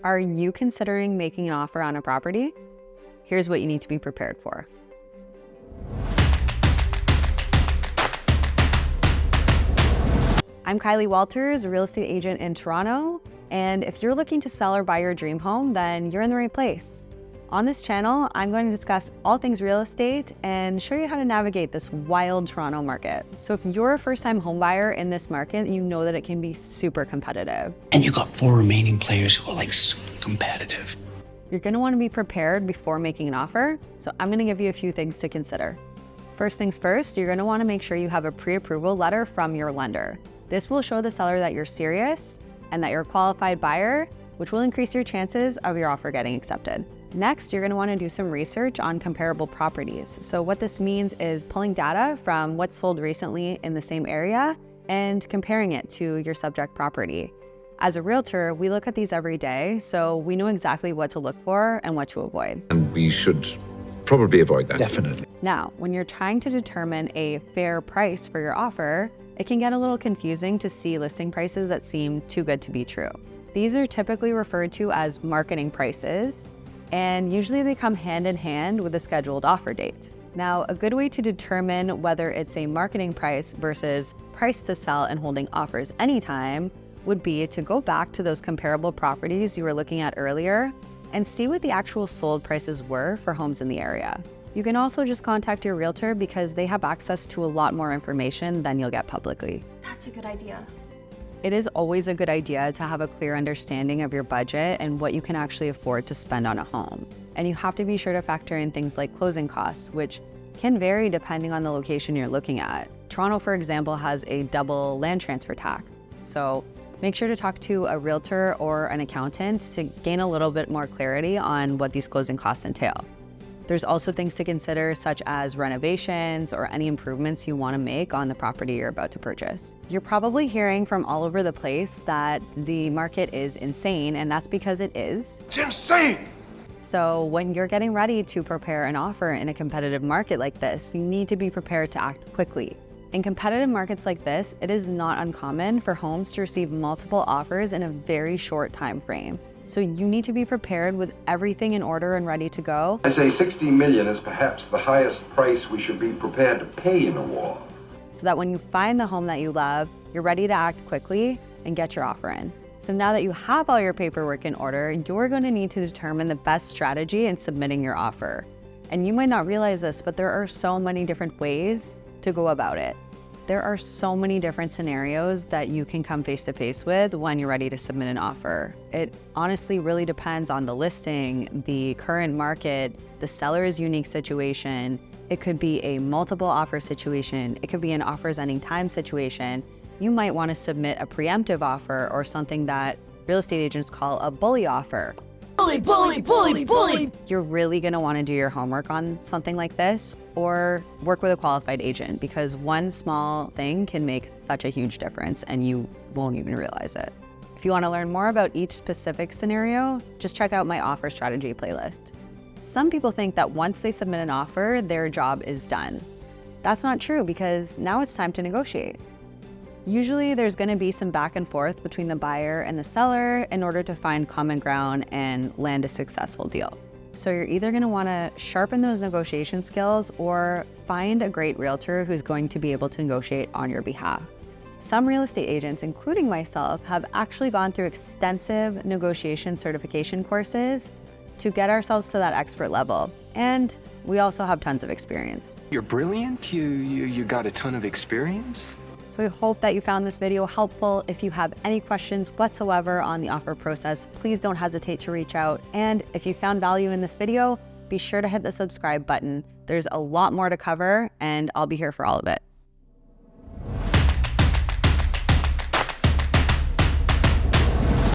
Are you considering making an offer on a property? Here's what you need to be prepared for. I'm Kylie Walters, a real estate agent in Toronto, and if you're looking to sell or buy your dream home, then you're in the right place. On this channel, I'm going to discuss all things real estate and show you how to navigate this wild Toronto market. So if you're a first-time home buyer in this market, you know that it can be super competitive. And you got 4 remaining players who are like super competitive. You're going to want to be prepared before making an offer, so I'm going to give you a few things to consider. First things first, you're going to want to make sure you have a pre-approval letter from your lender. This will show the seller that you're serious and that you're a qualified buyer, which will increase your chances of your offer getting accepted. Next, you're going to want to do some research on comparable properties. So what this means is pulling data from what's sold recently in the same area and comparing it to your subject property. As a realtor, we look at these every day, so we know exactly what to look for and what to avoid. And we should probably avoid that. Definitely. Now, when you're trying to determine a fair price for your offer, it can get a little confusing to see listing prices that seem too good to be true. These are typically referred to as marketing prices, and usually they come hand in hand with a scheduled offer date. Now, a good way to determine whether it's a marketing price versus price to sell and holding offers anytime would be to go back to those comparable properties you were looking at earlier and see what the actual sold prices were for homes in the area. You can also just contact your realtor because they have access to a lot more information than you'll get publicly. That's a good idea. It is always a good idea to have a clear understanding of your budget and what you can actually afford to spend on a home. And you have to be sure to factor in things like closing costs, which can vary depending on the location you're looking at. Toronto, for example, has a double land transfer tax. So make sure to talk to a realtor or an accountant to gain a little bit more clarity on what these closing costs entail. There's also things to consider such as renovations or any improvements you want to make on the property you're about to purchase. You're probably hearing from all over the place that the market is insane, and that's because it is. It's insane! So when you're getting ready to prepare an offer in a competitive market like this, you need to be prepared to act quickly. In competitive markets like this, it is not uncommon for homes to receive multiple offers in a very short time frame. So you need to be prepared with everything in order and ready to go. I say 60 million is perhaps the highest price we should be prepared to pay in a war. So that when you find the home that you love, you're ready to act quickly and get your offer in. So now that you have all your paperwork in order, you're going to need to determine the best strategy in submitting your offer. And you might not realize this, but there are so many different ways to go about it. There are so many different scenarios that you can come face to face with when you're ready to submit an offer. It honestly really depends on the listing, the current market, the seller's unique situation. It could be a multiple offer situation. It could be an offers ending time situation. You might want to submit a preemptive offer or something that real estate agents call a bully offer. Bully, bully, bully, bully! You're really going to want to do your homework on something like this or work with a qualified agent because one small thing can make such a huge difference and you won't even realize it. If you want to learn more about each specific scenario, just check out my offer strategy playlist. Some people think that once they submit an offer, their job is done. That's not true because now it's time to negotiate. Usually there's going to be some back and forth between the buyer and the seller in order to find common ground and land a successful deal. So you're either going to want to sharpen those negotiation skills or find a great realtor who's going to be able to negotiate on your behalf. Some real estate agents, including myself, have actually gone through extensive negotiation certification courses to get ourselves to that expert level. And we also have tons of experience. You're brilliant? You got a ton of experience? So we hope that you found this video helpful. If you have any questions whatsoever on the offer process, please don't hesitate to reach out. And if you found value in this video, be sure to hit the subscribe button. There's a lot more to cover and I'll be here for all of it.